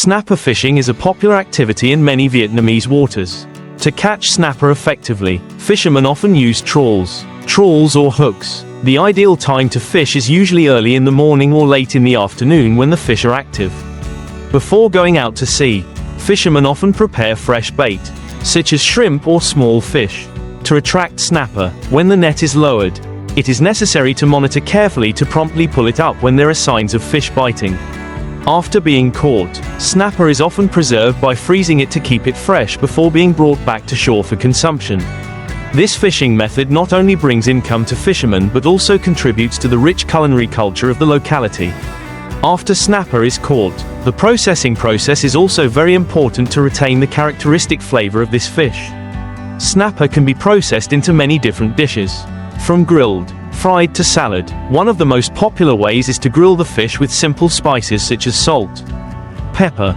Snapper fishing is a popular activity in many Vietnamese waters. To catch snapper effectively, fishermen often use trawls or hooks. The ideal time to fish is usually early in the morning or late in the afternoon when the fish are active. Before going out to sea, fishermen often prepare fresh bait, such as shrimp or small fish. To attract snapper, when the net is lowered, it is necessary to monitor carefully to promptly pull it up when there are signs of fish biting. After being caught, snapper is often preserved by freezing it to keep it fresh before being brought back to shore for consumption. This fishing method not only brings income to fishermen but also contributes to the rich culinary culture of the locality. After snapper is caught, the processing process is also very important to retain the characteristic flavor of this fish. Snapper can be processed into many different dishes. From grilled, fried to salad, one of the most popular ways is to grill the fish with simple spices such as salt, pepper,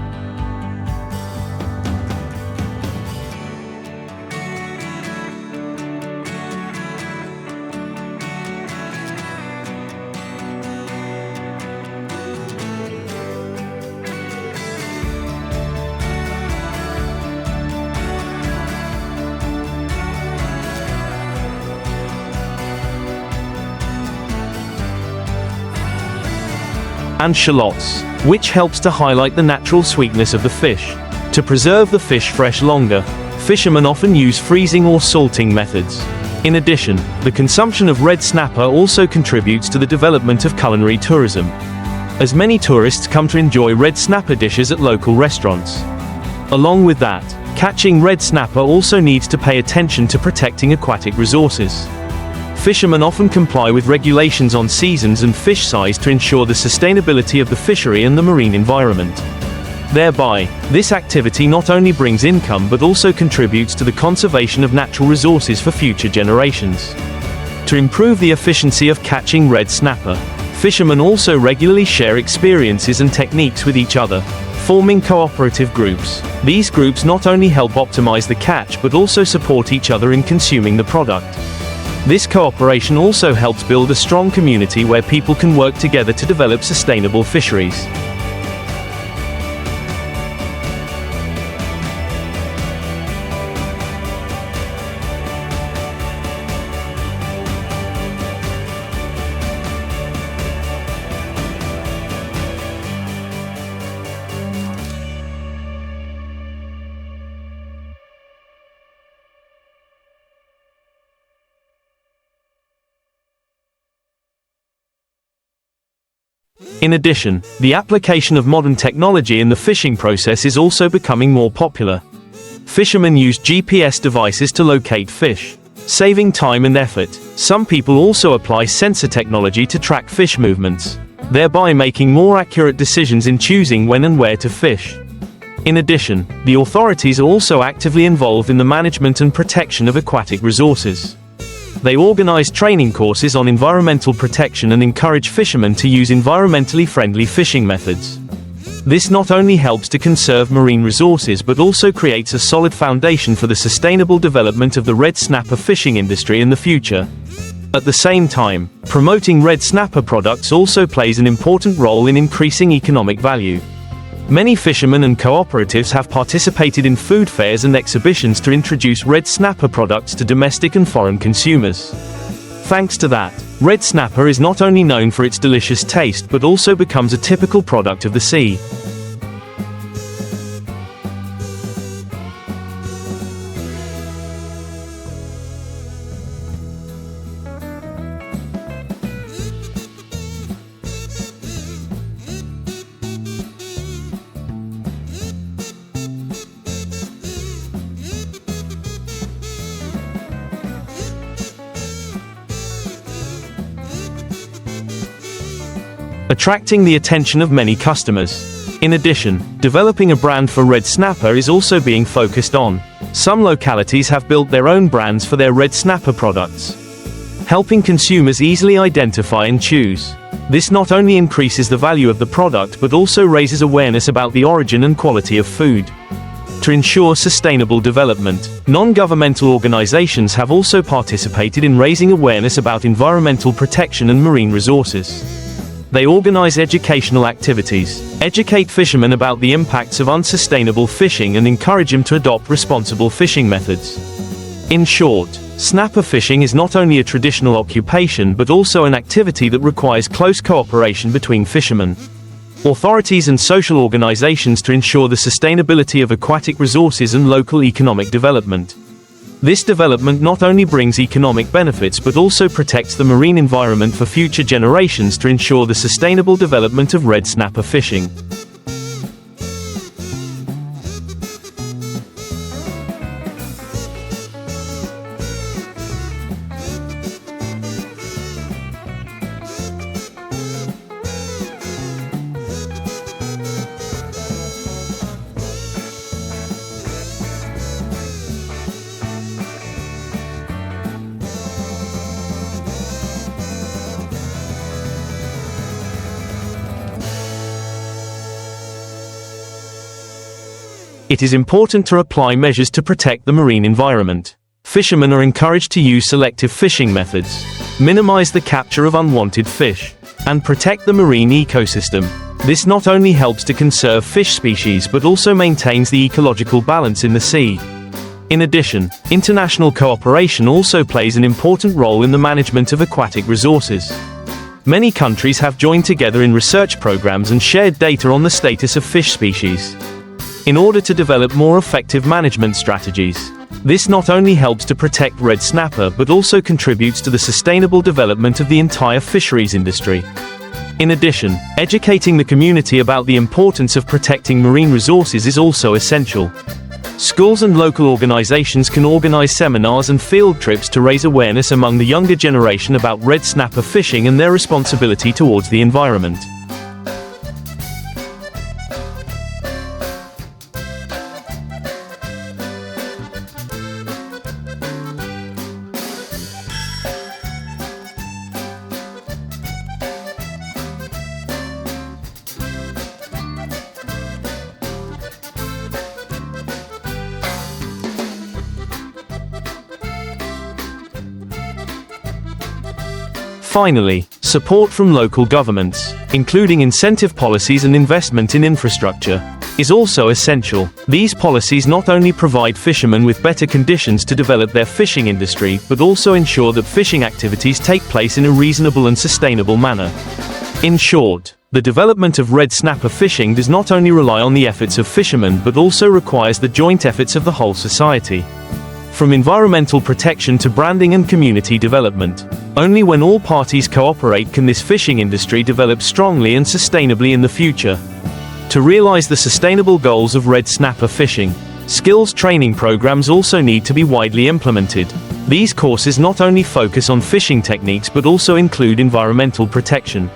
and shallots, which helps to highlight the natural sweetness of the fish. To preserve the fish fresh longer, fishermen often use freezing or salting methods. In addition, the consumption of red snapper also contributes to the development of culinary tourism, as many tourists come to enjoy red snapper dishes at local restaurants. Along with that, catching red snapper also needs to pay attention to protecting aquatic resources. Fishermen often comply with regulations on seasons and fish size to ensure the sustainability of the fishery and the marine environment. Thereby, this activity not only brings income but also contributes to the conservation of natural resources for future generations. To improve the efficiency of catching red snapper, fishermen also regularly share experiences and techniques with each other, forming cooperative groups. These groups not only help optimize the catch but also support each other in consuming the product. This cooperation also helps build a strong community where people can work together to develop sustainable fisheries. In addition, the application of modern technology in the fishing process is also becoming more popular. Fishermen use GPS devices to locate fish, saving time and effort. Some people also apply sensor technology to track fish movements, thereby making more accurate decisions in choosing when and where to fish. In addition, the authorities are also actively involved in the management and protection of aquatic resources. They organize training courses on environmental protection and encourage fishermen to use environmentally friendly fishing methods. This not only helps to conserve marine resources but also creates a solid foundation for the sustainable development of the red snapper fishing industry in the future. At the same time, promoting red snapper products also plays an important role in increasing economic value. Many fishermen and cooperatives have participated in food fairs and exhibitions to introduce red snapper products to domestic and foreign consumers. Thanks to that, red snapper is not only known for its delicious taste but also becomes a typical product of the sea. Attracting the attention of many customers. In addition, developing a brand for red snapper is also being focused on. Some localities have built their own brands for their red snapper products, helping consumers easily identify and choose. This not only increases the value of the product but also raises awareness about the origin and quality of food. To ensure sustainable development, non-governmental organizations have also participated in raising awareness about environmental protection and marine resources. They organize educational activities, educate fishermen about the impacts of unsustainable fishing and encourage them to adopt responsible fishing methods. In short, snapper fishing is not only a traditional occupation but also an activity that requires close cooperation between fishermen, authorities and social organizations to ensure the sustainability of aquatic resources and local economic development. This development not only brings economic benefits but also protects the marine environment for future generations to ensure the sustainable development of red snapper fishing. It is important to apply measures to protect the marine environment. Fishermen are encouraged to use selective fishing methods, minimize the capture of unwanted fish, and protect the marine ecosystem. This not only helps to conserve fish species but also maintains the ecological balance in the sea. In addition, international cooperation also plays an important role in the management of aquatic resources. Many countries have joined together in research programs and shared data on the status of fish species, in order to develop more effective management strategies. This not only helps to protect red snapper but also contributes to the sustainable development of the entire fisheries industry. In addition, educating the community about the importance of protecting marine resources is also essential. Schools and local organizations can organize seminars and field trips to raise awareness among the younger generation about red snapper fishing and their responsibility towards the environment. Finally, support from local governments, including incentive policies and investment in infrastructure, is also essential. These policies not only provide fishermen with better conditions to develop their fishing industry but also ensure that fishing activities take place in a reasonable and sustainable manner. In short, the development of red snapper fishing does not only rely on the efforts of fishermen but also requires the joint efforts of the whole society. From environmental protection to branding and community development, only when all parties cooperate can this fishing industry develop strongly and sustainably in the future. To realize the sustainable goals of red snapper fishing, skills training programs also need to be widely implemented. These courses not only focus on fishing techniques but also include environmental protection,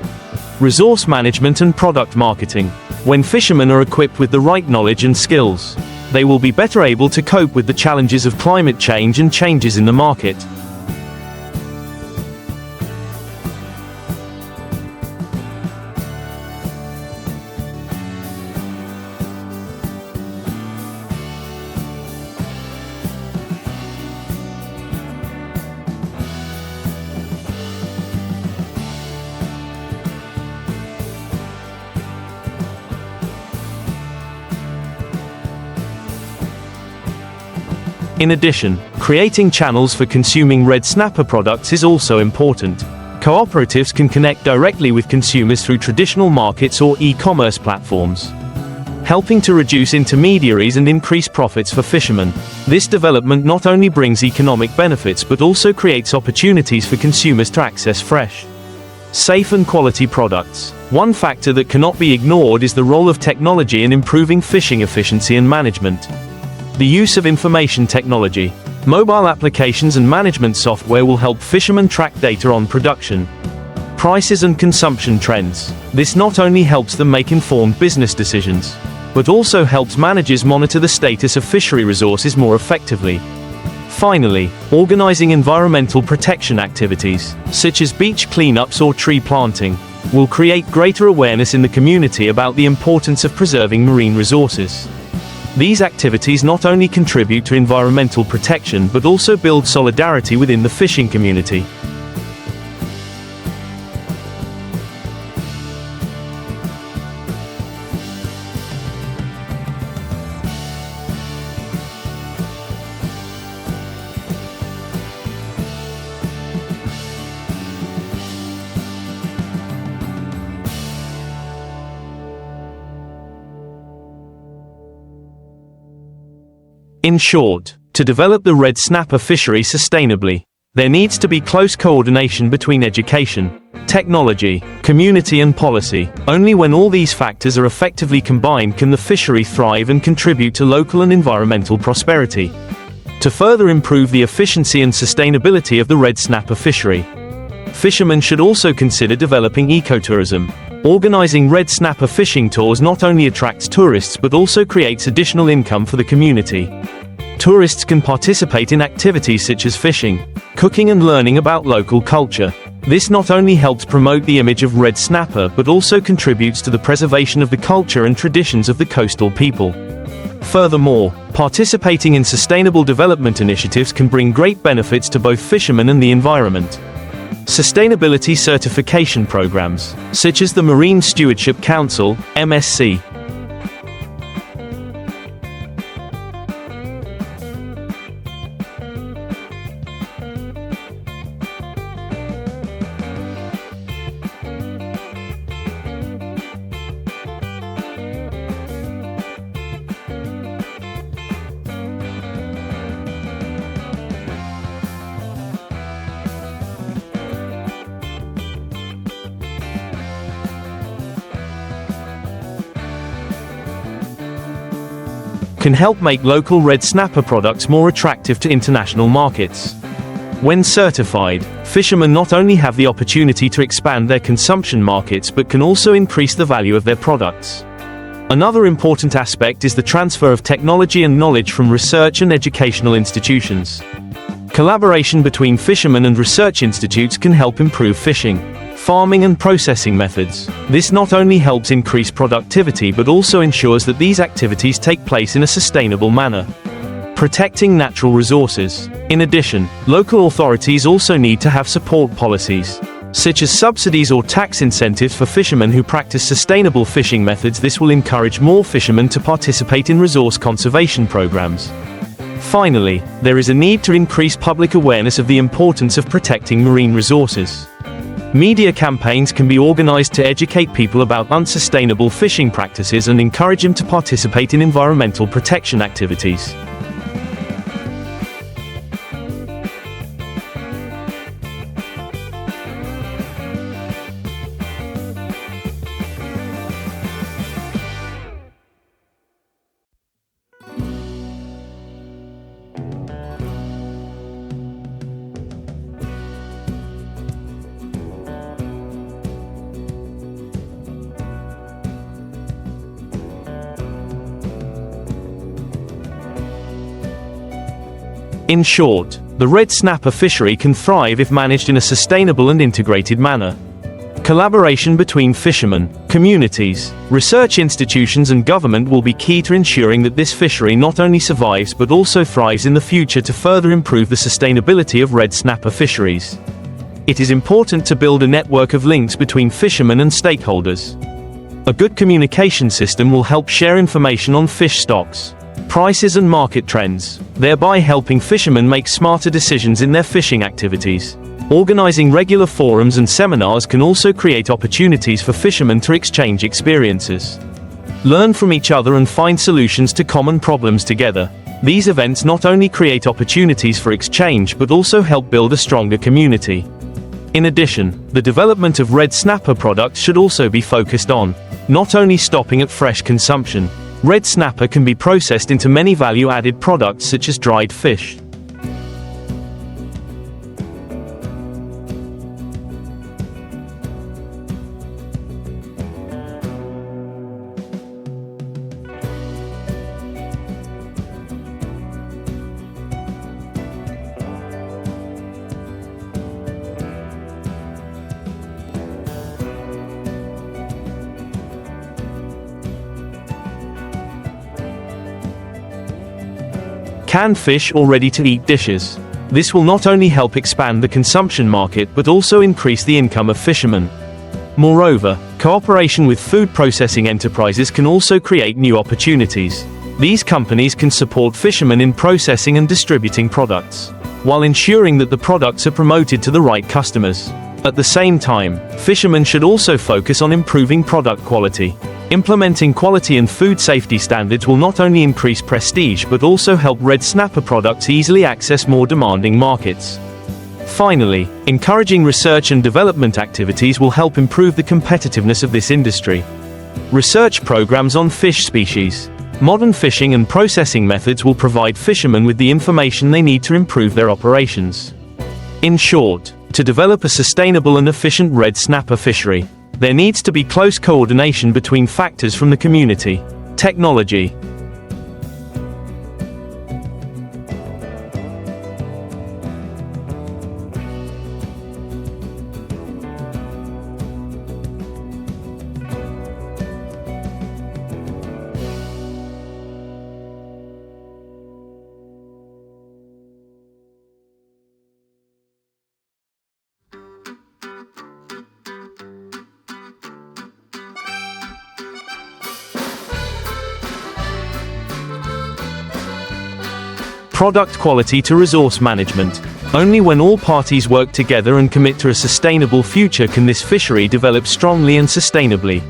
resource management and product marketing. When fishermen are equipped with the right knowledge and skills, they will be better able to cope with the challenges of climate change and changes in the market. In addition, creating channels for consuming red snapper products is also important. Cooperatives can connect directly with consumers through traditional markets or e-commerce platforms, helping to reduce intermediaries and increase profits for fishermen. This development not only brings economic benefits but also creates opportunities for consumers to access fresh, safe and quality products. One factor that cannot be ignored is the role of technology in improving fishing efficiency and management. The use of information technology, mobile applications and management software will help fishermen track data on production, prices and consumption trends. This not only helps them make informed business decisions, but also helps managers monitor the status of fishery resources more effectively. Finally, organizing environmental protection activities, such as beach cleanups or tree planting, will create greater awareness in the community about the importance of preserving marine resources. These activities not only contribute to environmental protection but also build solidarity within the fishing community. In short, to develop the red snapper fishery sustainably, there needs to be close coordination between education, technology, community and policy. Only when all these factors are effectively combined can the fishery thrive and contribute to local and environmental prosperity. To further improve the efficiency and sustainability of the red snapper fishery, fishermen should also consider developing ecotourism. Organizing red snapper fishing tours not only attracts tourists but also creates additional income for the community. Tourists can participate in activities such as fishing, cooking and learning about local culture. This not only helps promote the image of red snapper but also contributes to the preservation of the culture and traditions of the coastal people. Furthermore, participating in sustainable development initiatives can bring great benefits to both fishermen and the environment. Sustainability certification programs, such as the Marine Stewardship Council, MSC, can help make local red snapper products more attractive to international markets. When certified, fishermen not only have the opportunity to expand their consumption markets but can also increase the value of their products. Another important aspect is the transfer of technology and knowledge from research and educational institutions. Collaboration between fishermen and research institutes can help improve fishing, farming and processing methods. This not only helps increase productivity but also ensures that these activities take place in a sustainable manner. Protecting natural resources. In addition, local authorities also need to have support policies, such as subsidies or tax incentives for fishermen who practice sustainable fishing methods. This will encourage more fishermen to participate in resource conservation programs. Finally, there is a need to increase public awareness of the importance of protecting marine resources. Media campaigns can be organized to educate people about unsustainable fishing practices and encourage them to participate in environmental protection activities. In short, the red snapper fishery can thrive if managed in a sustainable and integrated manner. Collaboration between fishermen, communities, research institutions and government will be key to ensuring that this fishery not only survives but also thrives in the future to further improve the sustainability of red snapper fisheries. It is important to build a network of links between fishermen and stakeholders. A good communication system will help share information on fish stocks, prices and market trends, thereby helping fishermen make smarter decisions in their fishing activities. Organizing regular forums and seminars can also create opportunities for fishermen to exchange experiences, learn from each other and find solutions to common problems together. These events not only create opportunities for exchange but also help build a stronger community. In addition, the development of red snapper products should also be focused on not only stopping at fresh consumption. Red snapper can be processed into many value-added products such as dried fish, canned fish or ready-to-eat dishes. This will not only help expand the consumption market but also increase the income of fishermen. Moreover, cooperation with food processing enterprises can also create new opportunities. These companies can support fishermen in processing and distributing products, while ensuring that the products are promoted to the right customers. At the same time, fishermen should also focus on improving product quality. Implementing quality and food safety standards will not only increase prestige but also help red snapper products easily access more demanding markets. Finally, encouraging research and development activities will help improve the competitiveness of this industry. Research programs on fish species. Modern fishing and processing methods will provide fishermen with the information they need to improve their operations. In short, to develop a sustainable and efficient red snapper fishery, there needs to be close coordination between factors from the community, technology, product quality to resource management. Only when all parties work together and commit to a sustainable future can this fishery develop strongly and sustainably.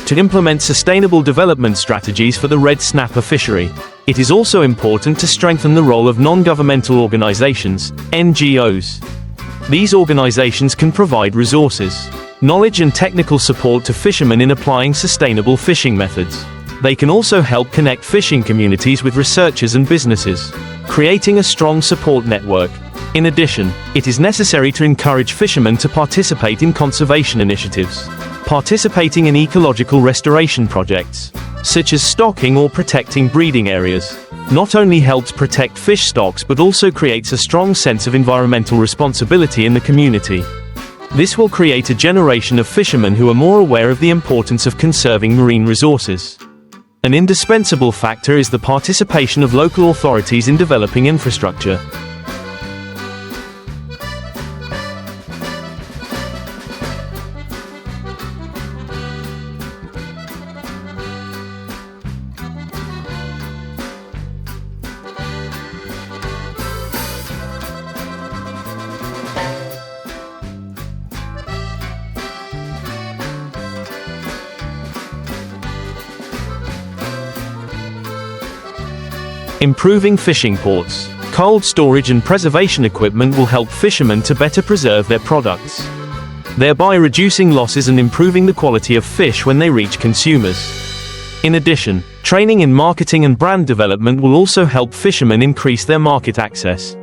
To implement sustainable development strategies for the red snapper fishery, it is also important to strengthen the role of non-governmental organizations, NGOs. These organizations can provide resources, knowledge and technical support to fishermen in applying sustainable fishing methods. They can also help connect fishing communities with researchers and businesses, creating a strong support network. In addition, it is necessary to encourage fishermen to participate in conservation initiatives. Participating in ecological restoration projects, such as stocking or protecting breeding areas, not only helps protect fish stocks but also creates a strong sense of environmental responsibility in the community. This will create a generation of fishermen who are more aware of the importance of conserving marine resources. An indispensable factor is the participation of local authorities in developing infrastructure. Improving fishing ports. Cold storage and preservation equipment will help fishermen to better preserve their products, thereby reducing losses and improving the quality of fish when they reach consumers. In addition, training in marketing and brand development will also help fishermen increase their market access.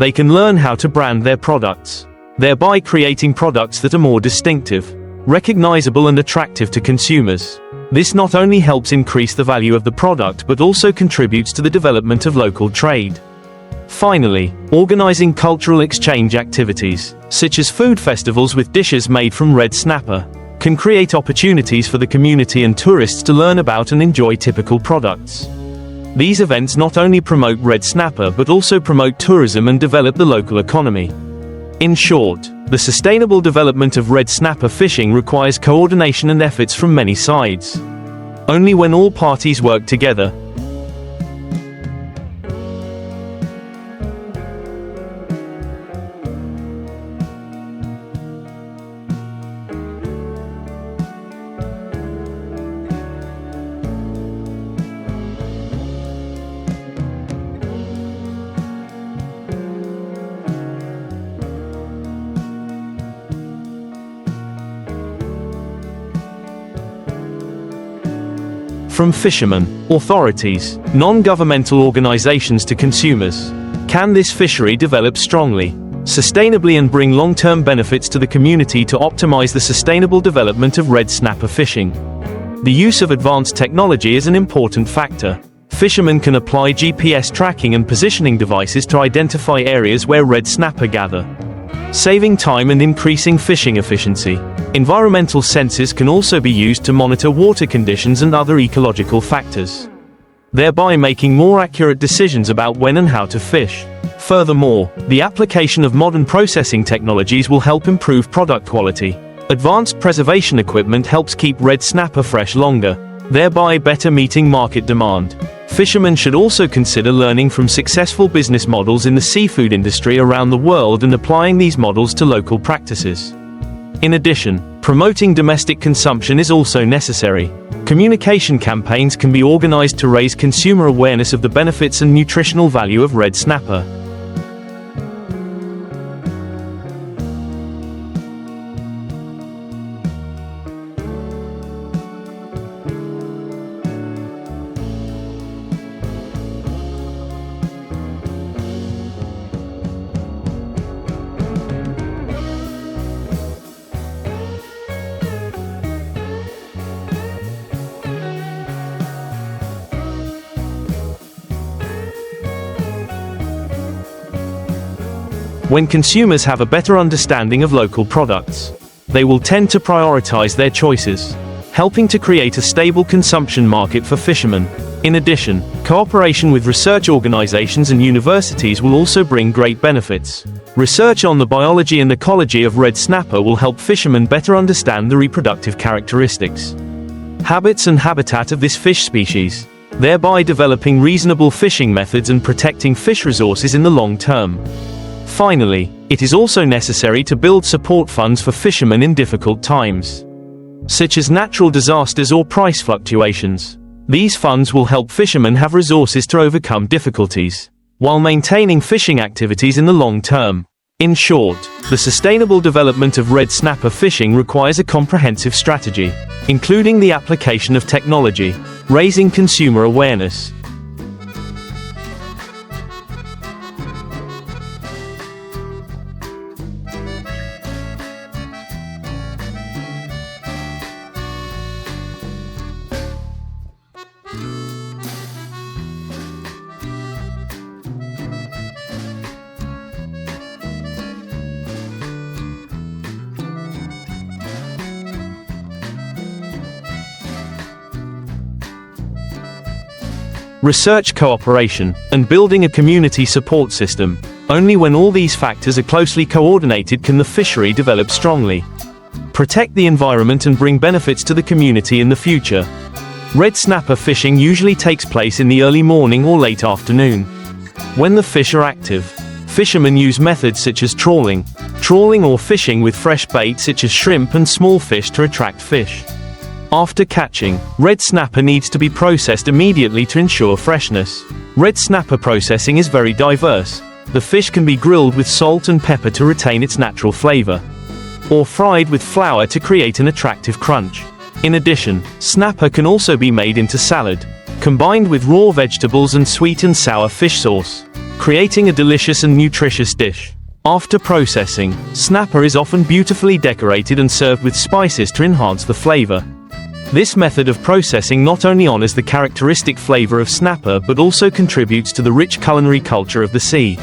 They can learn how to brand their products, thereby creating products that are more distinctive, recognizable and attractive to consumers. This not only helps increase the value of the product but also contributes to the development of local trade. Finally, organizing cultural exchange activities, such as food festivals with dishes made from red snapper, can create opportunities for the community and tourists to learn about and enjoy typical products. These events not only promote red snapper but also promote tourism and develop the local economy. In short, the sustainable development of red snapper fishing requires coordination and efforts from many sides. Only when all parties work together, from fishermen, authorities, non-governmental organizations to consumers, can this fishery develop strongly, sustainably and bring long-term benefits to the community to optimize the sustainable development of red snapper fishing? The use of advanced technology is an important factor. Fishermen can apply GPS tracking and positioning devices to identify areas where red snapper gather, saving time and increasing fishing efficiency. Environmental sensors can also be used to monitor water conditions and other ecological factors, thereby making more accurate decisions about when and how to fish. Furthermore, the application of modern processing technologies will help improve product quality. Advanced preservation equipment helps keep red snapper fresh longer, thereby better meeting market demand. Fishermen should also consider learning from successful business models in the seafood industry around the world and applying these models to local practices. In addition, Promoting domestic consumption is also necessary. Communication campaigns can be organized to raise consumer awareness of the benefits and nutritional value of red snapper. When consumers have a better understanding of local products, they will tend to prioritize their choices, helping to create a stable consumption market for fishermen. In addition, cooperation with research organizations and universities will also bring great benefits. Research on the biology and ecology of red snapper will help fishermen better understand the reproductive characteristics, habits and habitat of this fish species, thereby developing reasonable fishing methods and protecting fish resources in the long term. Finally, it is also necessary to build support funds for fishermen in difficult times, such as natural disasters or price fluctuations. These funds will help fishermen have resources to overcome difficulties, while maintaining fishing activities in the long term. In short, the sustainable development of red snapper fishing requires a comprehensive strategy, including the application of technology, raising consumer awareness, research cooperation, and building a community support system. Only when all these factors are closely coordinated can the fishery develop strongly, protect the environment and bring benefits to the community in the future. Red snapper fishing usually takes place in the early morning or late afternoon. When the fish are active, fishermen use methods such as trawling or fishing with fresh bait such as shrimp and small fish to attract fish. After catching, red snapper needs to be processed immediately to ensure freshness. Red snapper processing is very diverse. The fish can be grilled with salt and pepper to retain its natural flavor, or fried with flour to create an attractive crunch. In addition, snapper can also be made into salad, combined with raw vegetables and sweet and sour fish sauce, creating a delicious and nutritious dish. After processing, snapper is often beautifully decorated and served with spices to enhance the flavor. This method of processing not only honors the characteristic flavor of snapper but also contributes to the rich culinary culture of the sea.